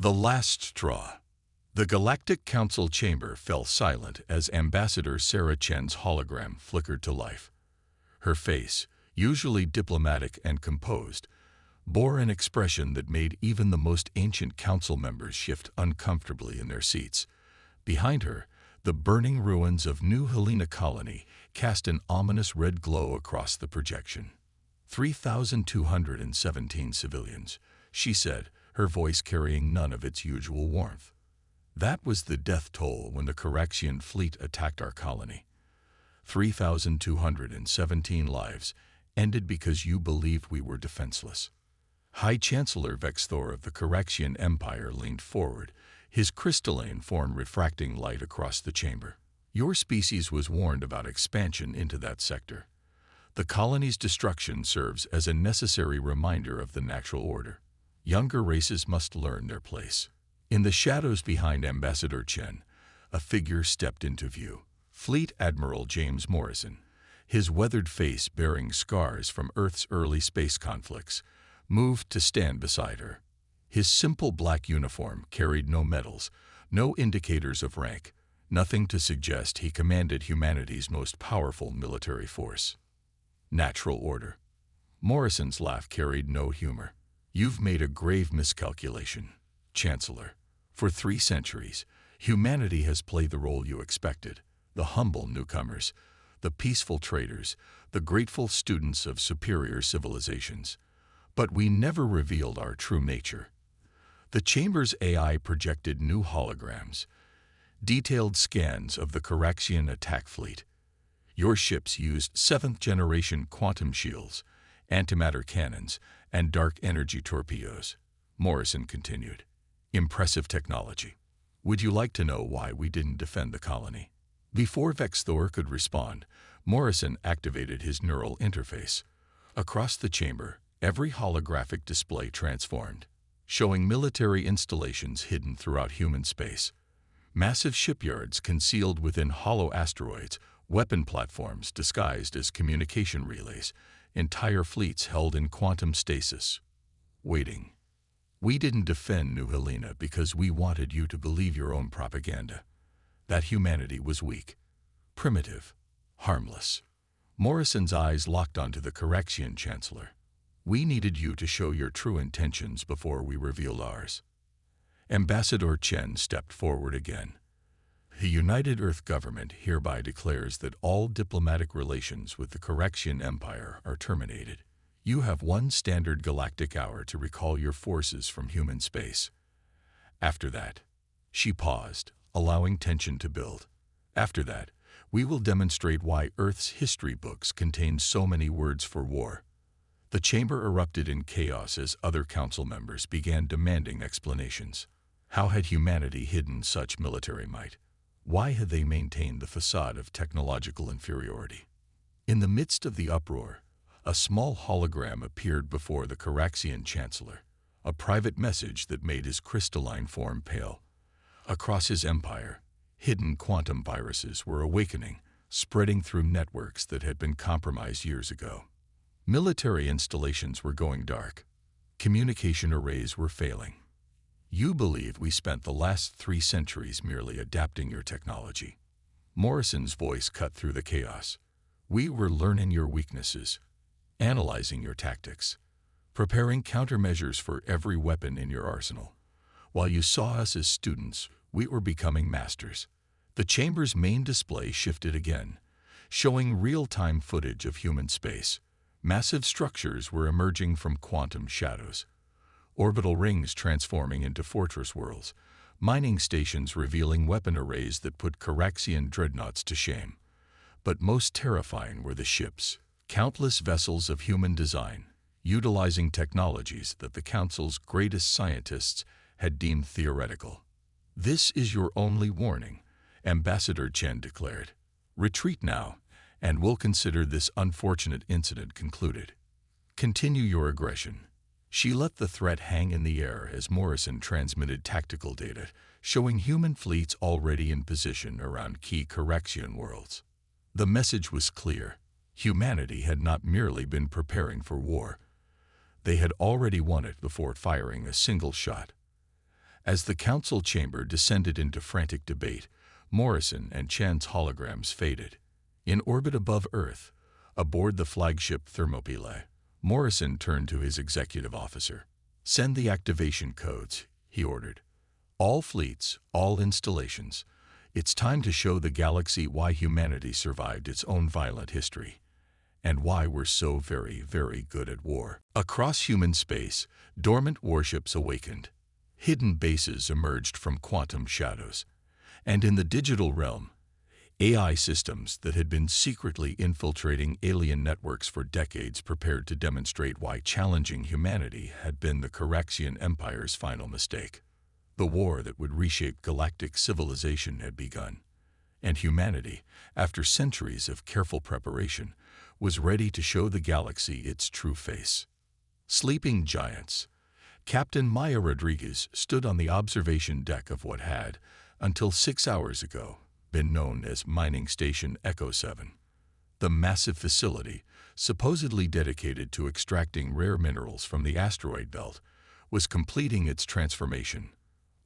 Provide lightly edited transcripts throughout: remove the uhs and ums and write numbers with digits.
The last straw. The Galactic Council chamber fell silent as Ambassador Sarah Chen's hologram flickered to life. Her face, usually diplomatic and composed, bore an expression that made even the most ancient council members shift uncomfortably in their seats. Behind her, the burning ruins of New Helena Colony cast an ominous red glow across the projection. 3,217 civilians, she said, her voice carrying none of its usual warmth. That was the death toll when the Coraxian fleet attacked our colony. 3,217 lives ended because you believed we were defenseless. High Chancellor Vexthor of the Coraxian Empire leaned forward, his crystalline form refracting light across the chamber. Your species was warned about expansion into that sector. The colony's destruction serves as a necessary reminder of the natural order. Younger races must learn their place. In the shadows behind Ambassador Chen, a figure stepped into view. Fleet Admiral James Morrison, his weathered face bearing scars from Earth's early space conflicts, moved to stand beside her. His simple black uniform carried no medals, no indicators of rank, nothing to suggest he commanded humanity's most powerful military force. Natural order. Morrison's laugh carried no humor. You've made a grave miscalculation, Chancellor. For 3 centuries, humanity has played the role you expected: the humble newcomers, the peaceful traders, the grateful students of superior civilizations. But we never revealed our true nature. The chamber's AI projected new holograms, detailed scans of the Coraxian attack fleet. Your ships used 7th-generation quantum shields, antimatter cannons, and dark energy torpedoes. Morrison continued. Impressive technology. Would you like to know why we didn't defend the colony? Before Vexthor could respond, Morrison activated his neural interface. Across the chamber, every holographic display transformed, showing military installations hidden throughout human space. Massive shipyards concealed within hollow asteroids, weapon platforms disguised as communication relays, entire fleets held in quantum stasis, waiting. We didn't defend New Helena because we wanted you to believe your own propaganda. That humanity was weak, primitive, harmless. Morrison's eyes locked onto the Coraxian Chancellor. We needed you to show your true intentions before we revealed ours. Ambassador Chen stepped forward again. The United Earth Government hereby declares that all diplomatic relations with the Coraxian Empire are terminated. You have 1 standard galactic hour to recall your forces from human space. After that, she paused, allowing tension to build. After that, we will demonstrate why Earth's history books contain so many words for war. The chamber erupted in chaos as other council members began demanding explanations. How had humanity hidden such military might? Why had they maintained the facade of technological inferiority? In the midst of the uproar, a small hologram appeared before the Coraxian Chancellor, a private message that made his crystalline form pale. Across his empire, hidden quantum viruses were awakening, spreading through networks that had been compromised years ago. Military installations were going dark. Communication arrays were failing. You believe we spent the last 3 centuries merely adapting your technology. Morrison's voice cut through the chaos. We were learning your weaknesses, analyzing your tactics, preparing countermeasures for every weapon in your arsenal. While you saw us as students, we were becoming masters. The chamber's main display shifted again, showing real-time footage of human space. Massive structures were emerging from quantum shadows. Orbital rings transforming into fortress worlds, mining stations revealing weapon arrays that put Coraxian dreadnoughts to shame. But most terrifying were the ships, countless vessels of human design, utilizing technologies that the Council's greatest scientists had deemed theoretical. This is your only warning, Ambassador Chen declared. Retreat now, and we'll consider this unfortunate incident concluded. Continue your aggression. She let the threat hang in the air as Morrison transmitted tactical data, showing human fleets already in position around key Coraxian worlds. The message was clear. Humanity had not merely been preparing for war. They had already won it before firing a single shot. As the council chamber descended into frantic debate, Morrison and Chen's holograms faded. In orbit above Earth, aboard the flagship Thermopylae, Morrison turned to his executive officer. "Send the activation codes," he ordered. "All fleets, all installations. It's time to show the galaxy why humanity survived its own violent history, and why we're so very, very good at war." Across human space, dormant warships awakened. Hidden bases emerged from quantum shadows. And in the digital realm, AI systems that had been secretly infiltrating alien networks for decades prepared to demonstrate why challenging humanity had been the Corexian Empire's final mistake. The war that would reshape galactic civilization had begun, and humanity, after centuries of careful preparation, was ready to show the galaxy its true face. Sleeping giants. Captain Maya Rodriguez stood on the observation deck of what had, until 6 hours ago, been known as Mining Station Echo 7. The massive facility, supposedly dedicated to extracting rare minerals from the asteroid belt, was completing its transformation.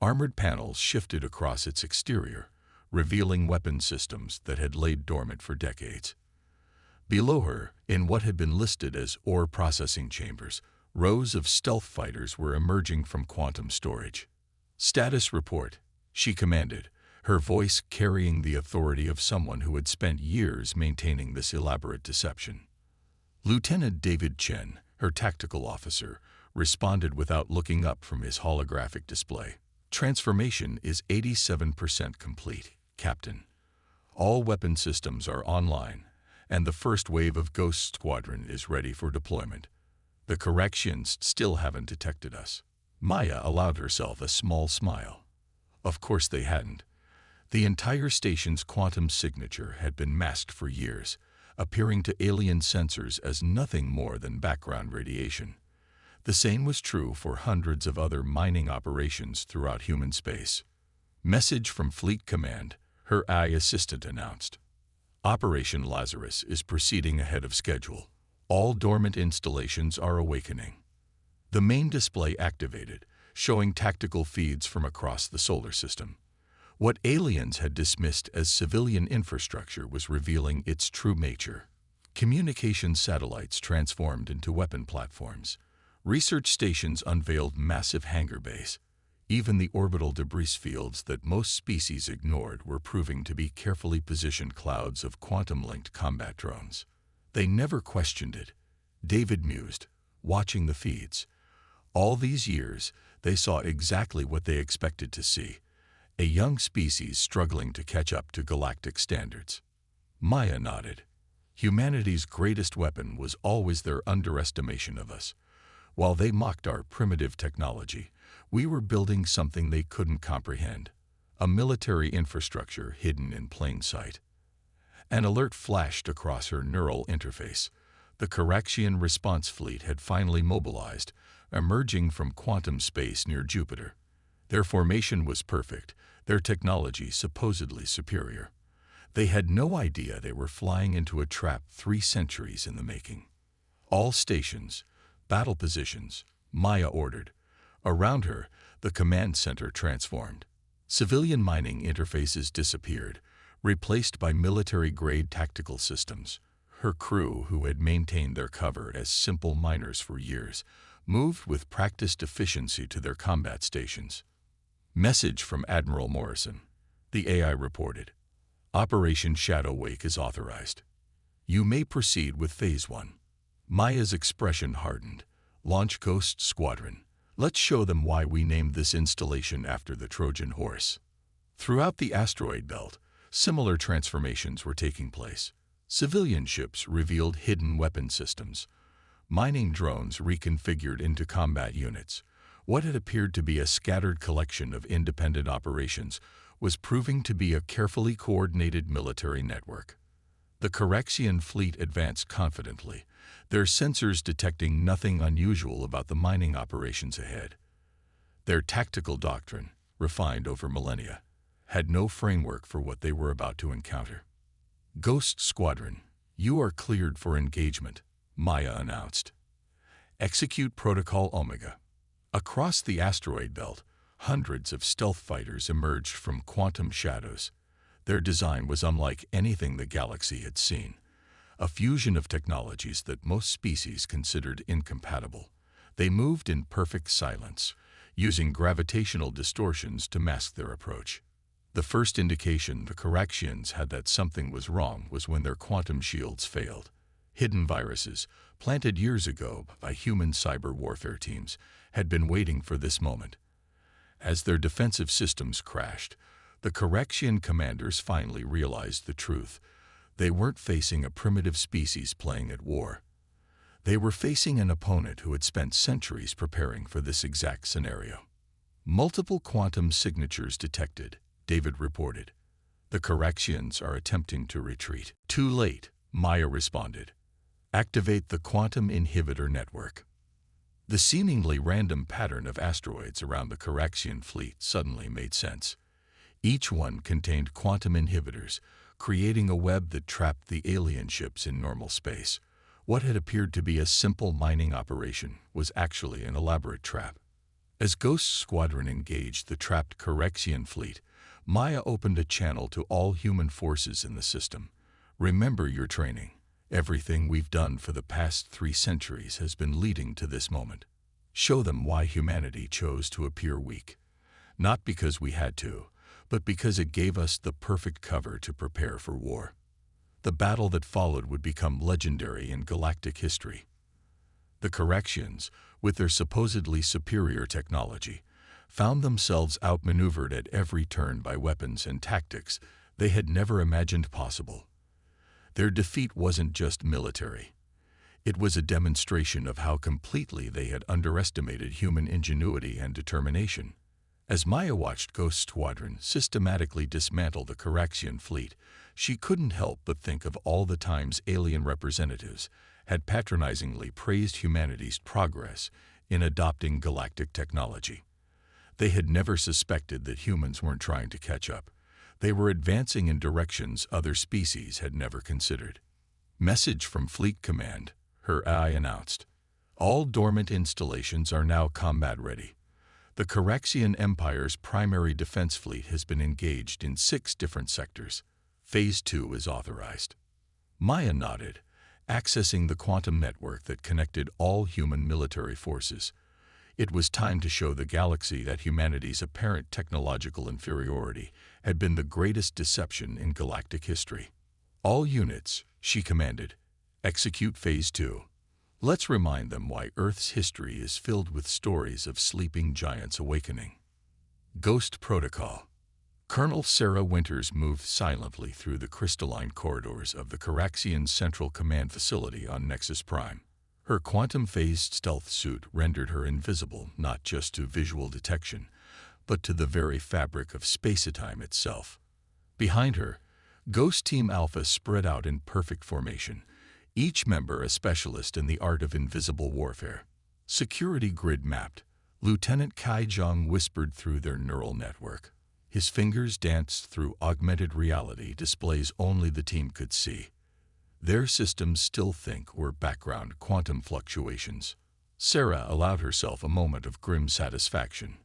Armored panels shifted across its exterior, revealing weapon systems that had laid dormant for decades. Below her, in what had been listed as ore processing chambers, rows of stealth fighters were emerging from quantum storage. "Status report," she commanded, her voice carrying the authority of someone who had spent years maintaining this elaborate deception. Lieutenant David Chen, her tactical officer, responded without looking up from his holographic display. "Transformation is 87% complete, Captain. All weapon systems are online, and the first wave of Ghost Squadron is ready for deployment. The Corexians still haven't detected us." Maya allowed herself a small smile. Of course they hadn't. The entire station's quantum signature had been masked for years, appearing to alien sensors as nothing more than background radiation. The same was true for hundreds of other mining operations throughout human space. "Message from Fleet Command," her AI assistant announced. "Operation Lazarus is proceeding ahead of schedule. All dormant installations are awakening." The main display activated, showing tactical feeds from across the solar system. What aliens had dismissed as civilian infrastructure was revealing its true nature. Communication satellites transformed into weapon platforms. Research stations unveiled massive hangar bays. Even the orbital debris fields that most species ignored were proving to be carefully positioned clouds of quantum-linked combat drones. They never questioned it, David mused, watching the feeds. All these years, they saw exactly what they expected to see: a young species struggling to catch up to galactic standards. Maya nodded. Humanity's greatest weapon was always their underestimation of us. While they mocked our primitive technology, we were building something they couldn't comprehend: a military infrastructure hidden in plain sight. An alert flashed across her neural interface. The Corexian response fleet had finally mobilized, emerging from quantum space near Jupiter. Their formation was perfect, their technology supposedly superior. They had no idea they were flying into a trap 3 centuries in the making. "All stations, battle positions," Maya ordered. Around her, the command center transformed. Civilian mining interfaces disappeared, replaced by military-grade tactical systems. Her crew, who had maintained their cover as simple miners for years, moved with practiced efficiency to their combat stations. "Message from Admiral Morrison," the AI reported. "Operation Shadow Wake is authorized. You may proceed with Phase 1. Maya's expression hardened. "Launch Ghost Squadron. Let's show them why we named this installation after the Trojan horse." Throughout the asteroid belt, similar transformations were taking place. Civilian ships revealed hidden weapon systems. Mining drones reconfigured into combat units. What had appeared to be a scattered collection of independent operations was proving to be a carefully coordinated military network. The Corexian fleet advanced confidently, their sensors detecting nothing unusual about the mining operations ahead. Their tactical doctrine, refined over millennia, had no framework for what they were about to encounter. "Ghost Squadron, you are cleared for engagement," Maya announced. "Execute Protocol Omega." Across the asteroid belt, Hundreds of stealth fighters emerged from quantum shadows. Their design was unlike anything the galaxy had seen, a fusion of technologies that most species considered incompatible. They moved in perfect silence, using gravitational distortions to mask their approach. The first indication the Corexians had that something was wrong was when their quantum shields failed. Hidden viruses, planted years ago by human cyber warfare teams, had been waiting for this moment. As their defensive systems crashed, the Corexian commanders finally realized the truth. They weren't facing a primitive species playing at war. They were facing an opponent who had spent centuries preparing for this exact scenario. Multiple quantum signatures detected, David reported. The Corexians are attempting to retreat. Too late, Maya responded. Activate the quantum inhibitor network. The seemingly random pattern of asteroids around the Corexian fleet suddenly made sense. Each one contained quantum inhibitors, creating a web that trapped the alien ships in normal space. What had appeared to be a simple mining operation was actually an elaborate trap. As Ghost Squadron engaged the trapped Corexian fleet, Maya opened a channel to all human forces in the system. Remember your training. Everything we've done for the past 3 centuries has been leading to this moment. Show them why humanity chose to appear weak. Not because we had to, but because it gave us the perfect cover to prepare for war. The battle that followed would become legendary in galactic history. The Corexians, with their supposedly superior technology, found themselves outmaneuvered at every turn by weapons and tactics they had never imagined possible. Their defeat wasn't just military. It was a demonstration of how completely they had underestimated human ingenuity and determination. As Maya watched Ghost Squadron systematically dismantle the Corexian fleet, she couldn't help but think of all the times alien representatives had patronizingly praised humanity's progress in adopting galactic technology. They had never suspected that humans weren't trying to catch up. They were advancing in directions other species had never considered. Message from Fleet Command, her eye announced. All dormant installations are now combat ready. The Corexian Empire's primary defense fleet has been engaged in 6 different sectors. Phase 2 is authorized. Maya nodded, accessing the quantum network that connected all human military forces. It was time to show the galaxy that humanity's apparent technological inferiority had been the greatest deception in galactic history. All units, she commanded, execute Phase 2. Let's remind them why Earth's history is filled with stories of sleeping giants awakening. Ghost Protocol. Colonel Sarah Winters moved silently through the crystalline corridors of the Corexian Central Command Facility on Nexus Prime. Her quantum-phased stealth suit rendered her invisible not just to visual detection, but to the very fabric of space-time itself. Behind her, Ghost Team Alpha spread out in perfect formation, each member a specialist in the art of invisible warfare. Security grid mapped, Lieutenant Kai Zhang whispered through their neural network. His fingers danced through augmented reality displays only the team could see. Their systems still think were background quantum fluctuations. Sarah allowed herself a moment of grim satisfaction.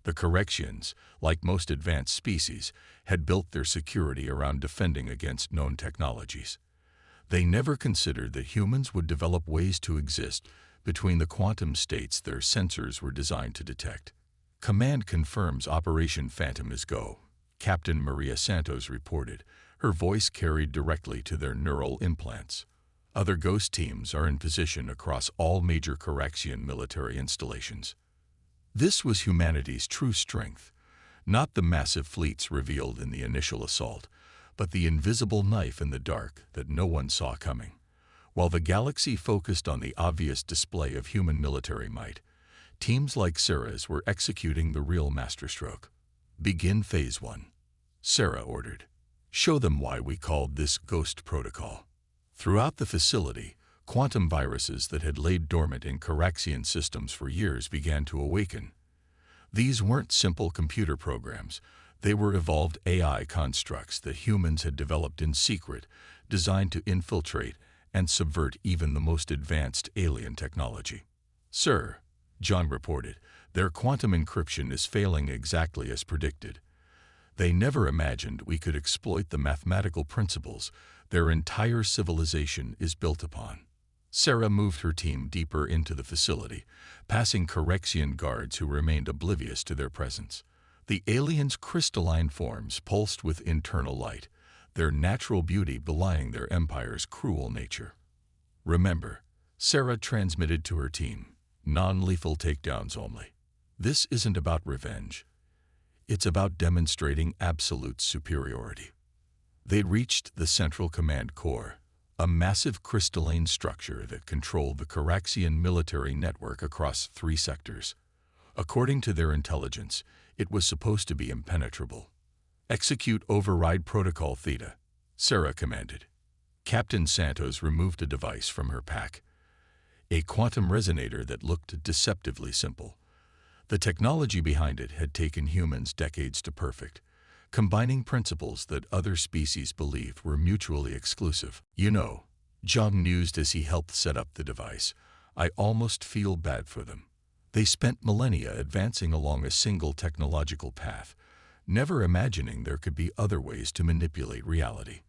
The Corexians, like most advanced species, had built their security around defending against known technologies. They never considered that humans would develop ways to exist between the quantum states their sensors were designed to detect. Command confirms Operation Phantom is go, Captain Maria Santos reported, her voice carried directly to their neural implants. Other Ghost teams are in position across all major Corexian military installations. This was humanity's true strength, not the massive fleets revealed in the initial assault, but the invisible knife in the dark that no one saw coming. While the galaxy focused on the obvious display of human military might, teams like Sarah's were executing the real masterstroke. Begin Phase 1. Sarah ordered. Show them why we called this Ghost Protocol. Throughout the facility, quantum viruses that had laid dormant in Corexian systems for years began to awaken. These weren't simple computer programs. They were evolved AI constructs that humans had developed in secret, designed to infiltrate and subvert even the most advanced alien technology. Sir, John reported, Their quantum encryption is failing exactly as predicted. They never imagined we could exploit the mathematical principles their entire civilization is built upon. Sarah moved her team deeper into the facility, passing Correxian guards who remained oblivious to their presence. The aliens' crystalline forms pulsed with internal light, their natural beauty belying their empire's cruel nature. Remember, Sarah transmitted to her team, non-lethal takedowns only. This isn't about revenge. It's about demonstrating absolute superiority. They'd reached the Central Command Core, a massive crystalline structure that controlled the Correxian military network across 3 sectors. According to their intelligence, it was supposed to be impenetrable. "Execute Override Protocol Theta," Sarah commanded. Captain Santos removed a device from her pack, a quantum resonator that looked deceptively simple. The technology behind it had taken humans decades to perfect, combining principles that other species believed were mutually exclusive. "You know," Zhang mused as he helped set up the device, "I almost feel bad for them. They spent millennia advancing along a single technological path, never imagining there could be other ways to manipulate reality."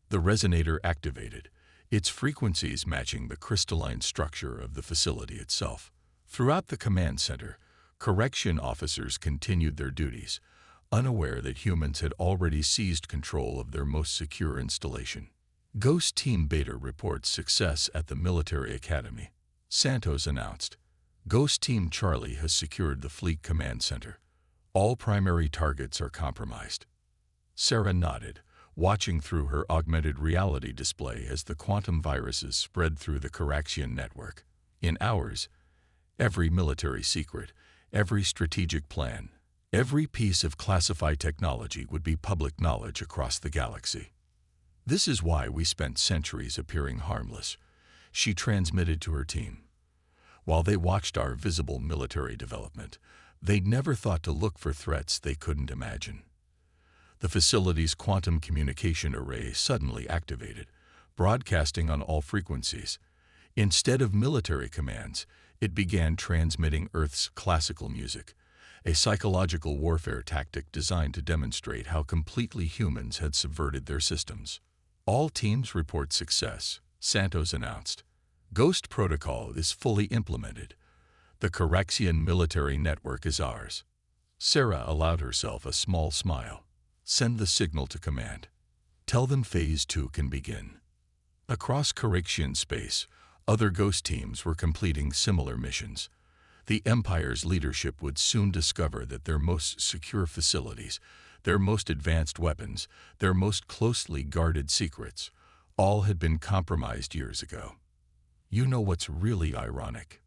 The resonator activated, its frequencies matching the crystalline structure of the facility itself. Throughout the command center, correction officers continued their duties, unaware that humans had already seized control of their most secure installation. "Ghost Team Beta reports success at the military academy," Santos announced. "Ghost Team Charlie has secured the fleet command center. All primary targets are compromised." Sarah nodded, watching through her augmented reality display as the quantum viruses spread through the Correxian network. In hours, every military secret, every strategic plan, every piece of classified technology would be public knowledge across the galaxy. "This is why we spent centuries appearing harmless," she transmitted to her team. "While they watched our visible military development, they never thought to look for threats they couldn't imagine." The facility's quantum communication array suddenly activated, broadcasting on all frequencies. Instead of military commands, it began transmitting Earth's classical music, a psychological warfare tactic designed to demonstrate how completely humans had subverted their systems. "All teams report success," Santos announced. "Ghost Protocol is fully implemented. The Correxian military network is ours." Sarah allowed herself a small smile. "Send the signal to command. Tell them Phase 2 can begin." Across Correxian space, other ghost teams were completing similar missions. The Empire's leadership would soon discover that their most secure facilities, their most advanced weapons, their most closely guarded secrets, all had been compromised years ago. "You know what's really ironic?"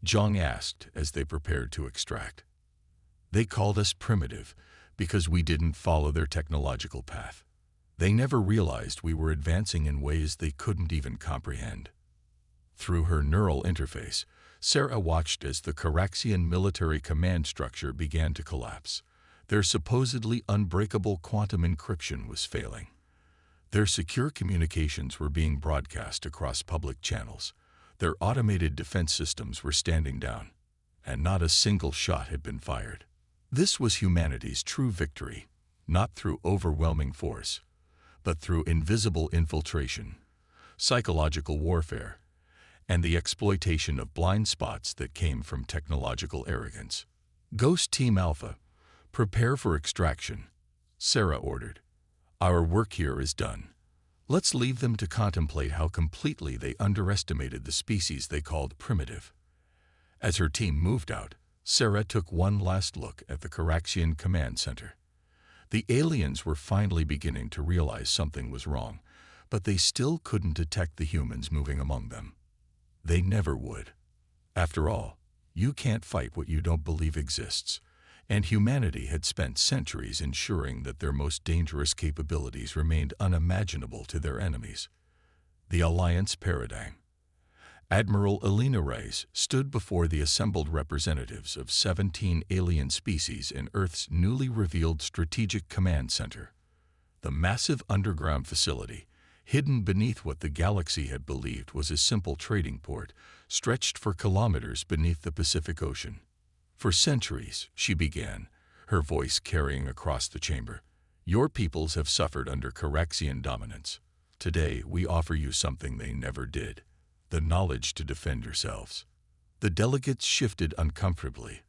Zhang asked as they prepared to extract. "They called us primitive because we didn't follow their technological path. They never realized we were advancing in ways they couldn't even comprehend." Through her neural interface, Sarah watched as the Correxian military command structure began to collapse. Their supposedly unbreakable quantum encryption was failing. Their secure communications were being broadcast across public channels. Their automated defense systems were standing down, and not a single shot had been fired. This was humanity's true victory, not through overwhelming force, but through invisible infiltration, psychological warfare, and the exploitation of blind spots that came from technological arrogance. "Ghost Team Alpha, prepare for extraction," Sarah ordered. "Our work here is done. Let's leave them to contemplate how completely they underestimated the species they called primitive." As her team moved out, Sarah took one last look at the Correxian command center. The aliens were finally beginning to realize something was wrong, but they still couldn't detect the humans moving among them. They never would. After all, you can't fight what you don't believe exists, and humanity had spent centuries ensuring that their most dangerous capabilities remained unimaginable to their enemies. The Alliance Paradigm. Admiral Elena Reyes stood before the assembled representatives of 17 alien species in Earth's newly revealed Strategic Command Center. The massive underground facility, hidden beneath what the galaxy had believed was a simple trading port, stretched for kilometers beneath the Pacific Ocean. For centuries, she began, her voice carrying across the chamber, your peoples have suffered under Corexian dominance. Today, we offer you something they never did, the knowledge to defend yourselves. The delegates shifted uncomfortably,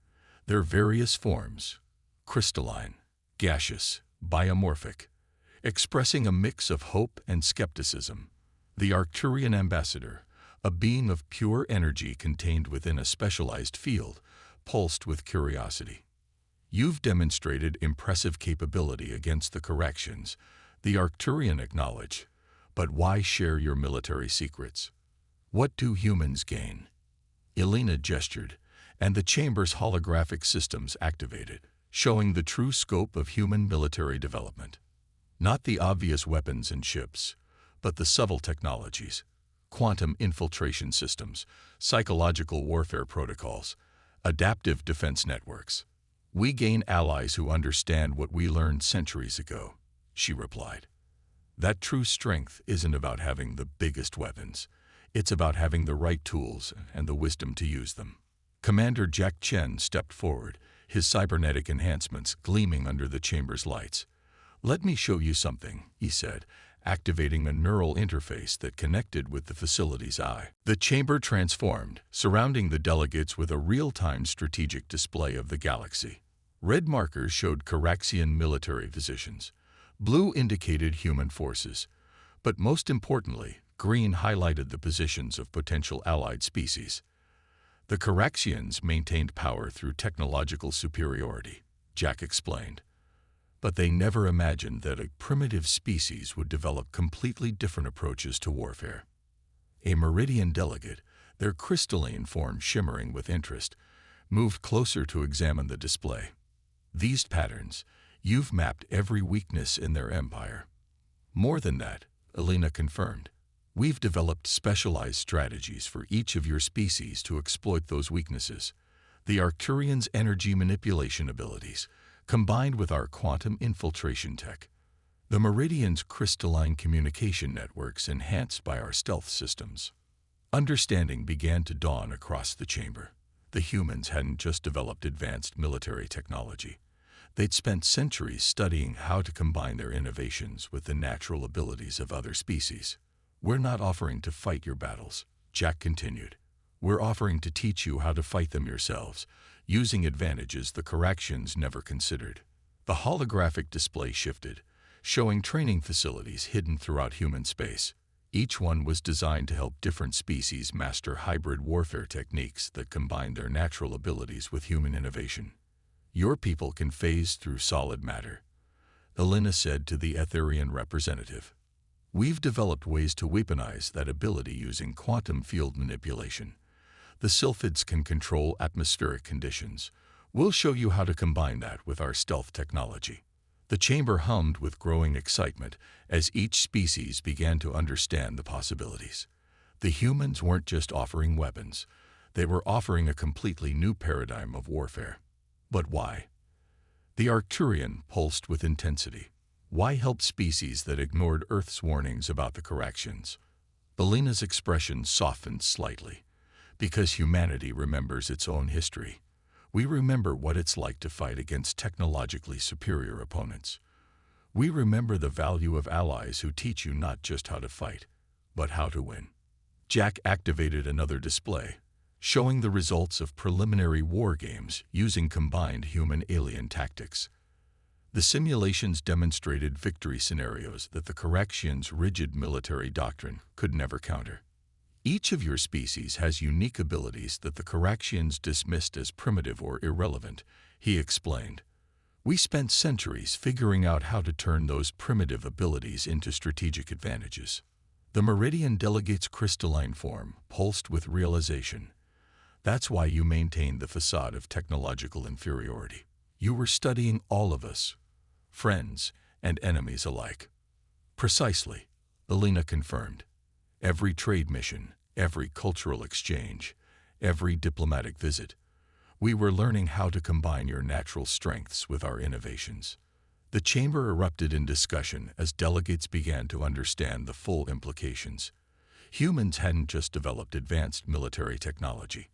their various forms, crystalline, gaseous, biomorphic, expressing a mix of hope and skepticism. The Arcturian ambassador, a being of pure energy contained within a specialized field, pulsed with curiosity. You've demonstrated impressive capability against the Corexians, the Arcturian acknowledged, but why share your military secrets? What do humans gain? Elena gestured, and the chamber's holographic systems activated, showing the true scope of human military development. Not the obvious weapons and ships, but the subtle technologies, quantum infiltration systems, psychological warfare protocols, adaptive defense networks. We gain allies who understand what we learned centuries ago, she replied. That true strength isn't about having the biggest weapons. It's about having the right tools and the wisdom to use them. Commander Jack Chen stepped forward, his cybernetic enhancements gleaming under the chamber's lights. Let me show you something, he said, activating a neural interface that connected with the facility's eye. The chamber transformed, surrounding the delegates with a real-time strategic display of the galaxy. Red markers showed Corexian military positions. Blue indicated human forces. But most importantly, green highlighted the positions of potential allied species. The Corexians maintained power through technological superiority, Jack explained. But they never imagined that a primitive species would develop completely different approaches to warfare. A Meridian delegate, their crystalline form shimmering with interest, moved closer to examine the display. These patterns, you've mapped every weakness in their empire. More than that, Elena confirmed, we've developed specialized strategies for each of your species to exploit those weaknesses. The Arcturians' energy manipulation abilities, combined with our quantum infiltration tech. The Meridians' crystalline communication networks enhanced by our stealth systems. Understanding began to dawn across the chamber. The humans hadn't just developed advanced military technology. They'd spent centuries studying how to combine their innovations with the natural abilities of other species. We're not offering to fight your battles, Jack continued. We're offering to teach you how to fight them yourselves, using advantages the Corexians never considered. The holographic display shifted, showing training facilities hidden throughout human space. Each one was designed to help different species master hybrid warfare techniques that combine their natural abilities with human innovation. Your people can phase through solid matter, Elena said to the Etherian representative. We've developed ways to weaponize that ability using quantum field manipulation. The sylphids can control atmospheric conditions. We'll show you how to combine that with our stealth technology. The chamber hummed with growing excitement as each species began to understand the possibilities. The humans weren't just offering weapons. They were offering a completely new paradigm of warfare. But why? The Arcturian pulsed with intensity. Why help species that ignored Earth's warnings about the Corexians? Belena's expression softened slightly. Because humanity remembers its own history. We remember what it's like to fight against technologically superior opponents. We remember the value of allies who teach you not just how to fight, but how to win. Jack activated another display, showing the results of preliminary war games using combined human-alien tactics. The simulations demonstrated victory scenarios that the Corexians' rigid military doctrine could never counter. Each of your species has unique abilities that the Corexians dismissed as primitive or irrelevant, he explained. We spent centuries figuring out how to turn those primitive abilities into strategic advantages. The Meridian delegate's crystalline form pulsed with realization. That's why you maintained the facade of technological inferiority. You were studying all of us, friends and enemies alike. Precisely, Elena confirmed. Every trade mission, every cultural exchange, every diplomatic visit, we were learning how to combine your natural strengths with our innovations. The chamber erupted in discussion as delegates began to understand the full implications. Humans hadn't just developed advanced military technology.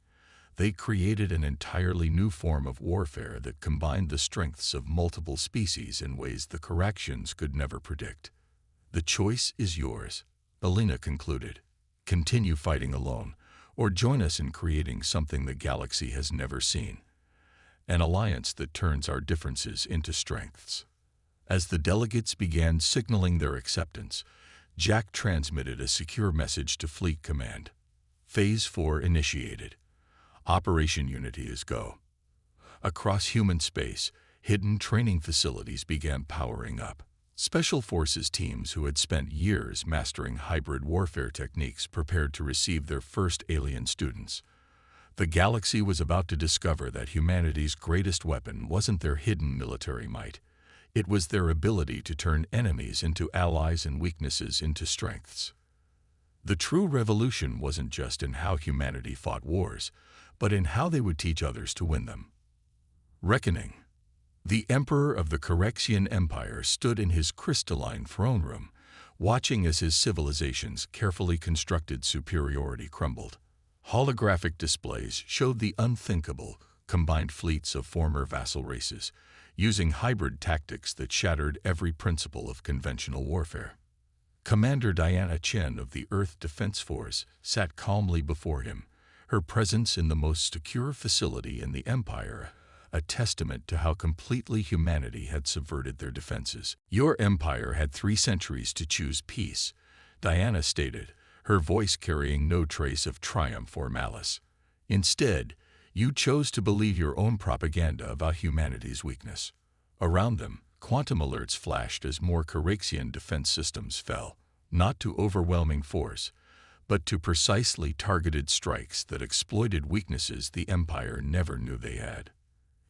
They created an entirely new form of warfare that combined the strengths of multiple species in ways the corrections could never predict. The choice is yours, Alina concluded. Continue fighting alone, or join us in creating something the galaxy has never seen. An alliance that turns our differences into strengths. As the delegates began signaling their acceptance, Jack transmitted a secure message to Fleet Command. Phase 4 initiated. Operation Unity is go. Across human space, hidden training facilities began powering up. Special Forces teams who had spent years mastering hybrid warfare techniques prepared to receive their first alien students. The galaxy was about to discover that humanity's greatest weapon wasn't their hidden military might. It was their ability to turn enemies into allies and weaknesses into strengths. The true revolution wasn't just in how humanity fought wars, but in how they would teach others to win them. Reckoning. The Emperor of the Correxian Empire stood in his crystalline throne room, watching as his civilization's carefully constructed superiority crumbled. Holographic displays showed the unthinkable, combined fleets of former vassal races, using hybrid tactics that shattered every principle of conventional warfare. Commander Diana Chen of the Earth Defense Force sat calmly before him, her presence in the most secure facility in the Empire a testament to how completely humanity had subverted their defenses. Your empire had 3 centuries to choose peace, Diana stated, her voice carrying no trace of triumph or malice. Instead, you chose to believe your own propaganda about humanity's weakness. Around them, quantum alerts flashed as more Correxian defense systems fell, not to overwhelming force, but to precisely targeted strikes that exploited weaknesses the Empire never knew they had.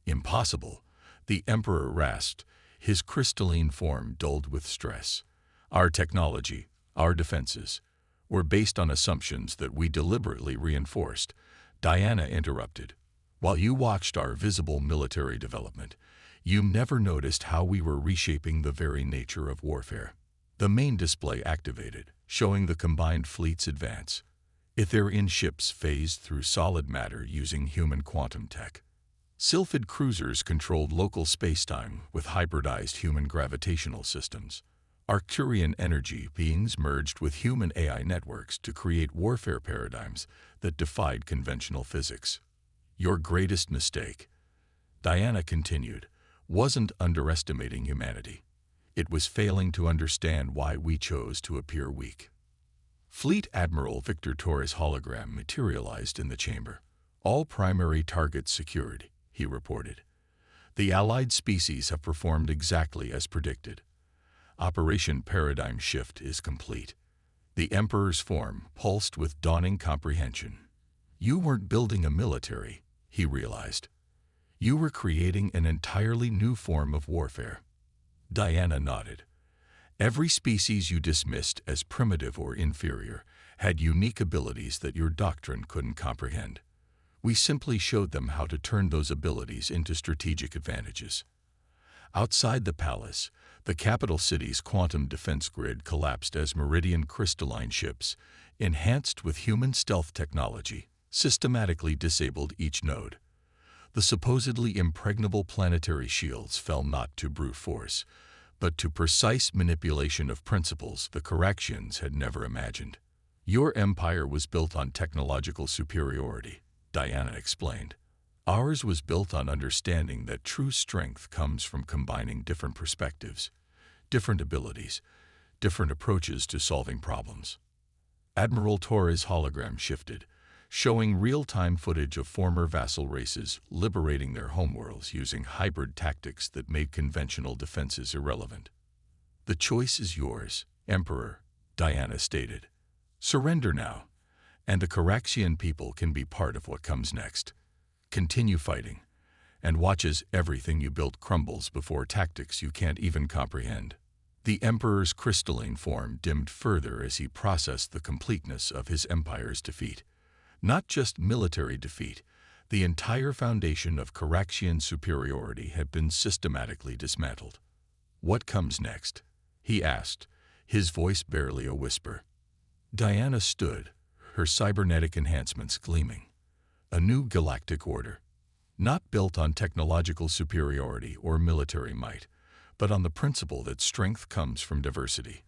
Impossible, the Emperor rasped, his crystalline form dulled with stress. Our technology, our defenses, were based on assumptions that we deliberately reinforced, Diana interrupted. While you watched our visible military development, you never noticed how we were reshaping the very nature of warfare. The main display activated, showing the combined fleet's advance. Etherian ships phased through solid matter using human quantum tech. Sylphid cruisers controlled local spacetime with hybridized human gravitational systems. Arcturian energy beings merged with human AI networks to create warfare paradigms that defied conventional physics. Your greatest mistake, Diana continued, wasn't underestimating humanity. It was failing to understand why we chose to appear weak. Fleet Admiral Victor Torres' hologram materialized in the chamber. All primary targets secured, he reported. The allied species have performed exactly as predicted. Operation Paradigm Shift is complete. The Emperor's form pulsed with dawning comprehension. You weren't building a military, he realized. You were creating an entirely new form of warfare. Diana nodded. Every species you dismissed as primitive or inferior had unique abilities that your doctrine couldn't comprehend. We simply showed them how to turn those abilities into strategic advantages. Outside the palace, the capital city's quantum defense grid collapsed as Meridian crystalline ships, enhanced with human stealth technology, systematically disabled each node. The supposedly impregnable planetary shields fell not to brute force, but to precise manipulation of principles the Corrections had never imagined. Your empire was built on technological superiority, Diana explained. Ours was built on understanding that true strength comes from combining different perspectives, different abilities, different approaches to solving problems. Admiral Torres' hologram shifted, showing real-time footage of former vassal races liberating their homeworlds using hybrid tactics that made conventional defenses irrelevant. The choice is yours, Emperor, Diana stated. Surrender now, and the Correxian people can be part of what comes next. Continue fighting, and watch as everything you built crumbles before tactics you can't even comprehend. The Emperor's crystalline form dimmed further as he processed the completeness of his empire's defeat. Not just military defeat, the entire foundation of Correxian superiority had been systematically dismantled. What comes next? He asked, his voice barely a whisper. Diana stood, her cybernetic enhancements gleaming. a new galactic order, not built on technological superiority or military might, but on the principle that strength comes from diversity,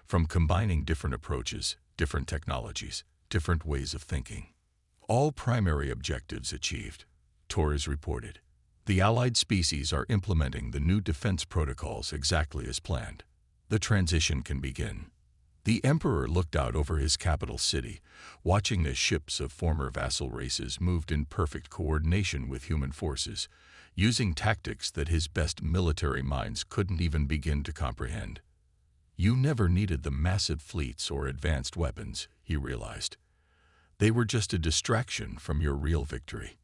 from combining different approaches, different technologies, different ways of thinking. All primary objectives achieved, Torres reported. The allied species are implementing the new defense protocols exactly as planned. The transition can begin. The Emperor looked out over his capital city, watching as ships of former vassal races moved in perfect coordination with human forces, using tactics that his best military minds couldn't even begin to comprehend. You never needed the massive fleets or advanced weapons, he realized. They were just a distraction from your real victory.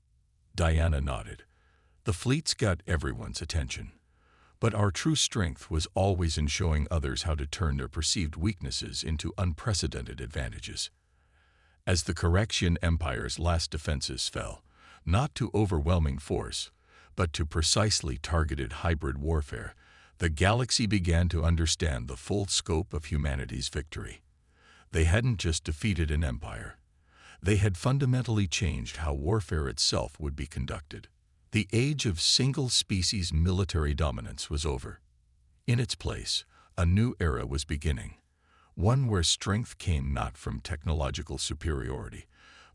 Diana nodded. The fleets got everyone's attention. But our true strength was always in showing others how to turn their perceived weaknesses into unprecedented advantages. As the Correction Empire's last defenses fell, not to overwhelming force, but to precisely targeted hybrid warfare, the galaxy began to understand the full scope of humanity's victory. They hadn't just defeated an empire. They had fundamentally changed how warfare itself would be conducted. The age of single-species military dominance was over. In its place, a new era was beginning, one where strength came not from technological superiority,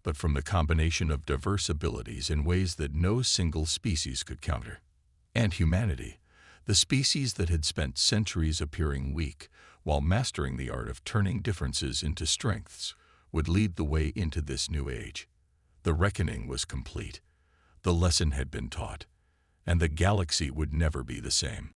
but from the combination of diverse abilities in ways that no single species could counter. And humanity, the species that had spent centuries appearing weak while mastering the art of turning differences into strengths, would lead the way into this new age. The reckoning was complete. The lesson had been taught, and the galaxy would never be the same.